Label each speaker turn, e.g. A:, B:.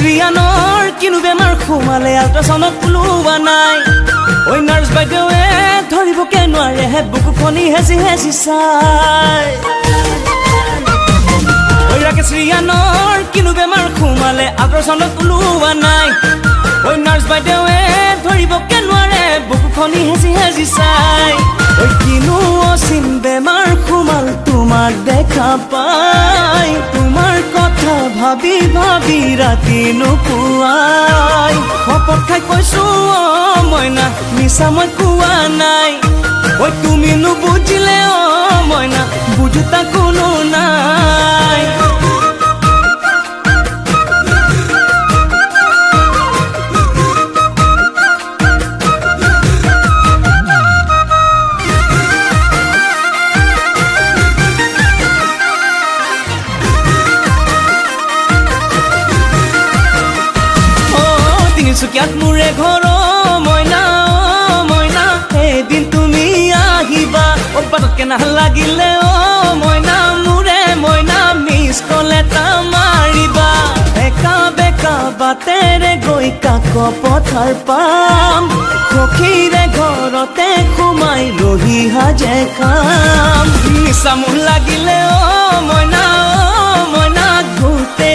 A: শ্ৰীয়ানৰ কিনো বেমাৰ সোমালে আল্ট্ৰাচাউণ্ডত ওলোৱা নাই ঐ নাৰ্ছ বাইদেৱে ধৰিবকে নোৱাৰে হে বুকুখনি হেঁচি হেঁচি চাই ঐ ৰাকেশ শ্ৰীয়ানৰ কিনো বেমাৰ সোমালে আল্ট্ৰাচাউণ্ডত ওলোৱা নাই ঐ নাৰ্ছ বাইদেৱে ধৰিবকে নোৱাৰে বুকুখনি হেঁচি হেঁচি চাই ঐ কিনো অচিন বেমাৰ সোমাল তোমাক দেখা পাই তোমাৰ কথা ভাবি ভাবি ৰাতি নুপুৱাই শপত খাই কৈছো মইনা মিছা মই কোৱা নাই ঐ তুমি নুবুজিলে মইনা বুজোতা কোনো নাই তিনিচুকীয়াত মোৰে ঘৰ মইনা মইনা এদিন তুমি আহিবা বাটতকে নালাগিলে মইনা মোৰে মইনা মিছ কল এটা মাৰিবা একা বেকা বাটেৰে গৈ কাক পথাৰ পাম সখীৰে ঘৰতে সোমাই ৰহি সাজে কাম নিচা মোৰ লাগিলে মইনা মইনা গোটেই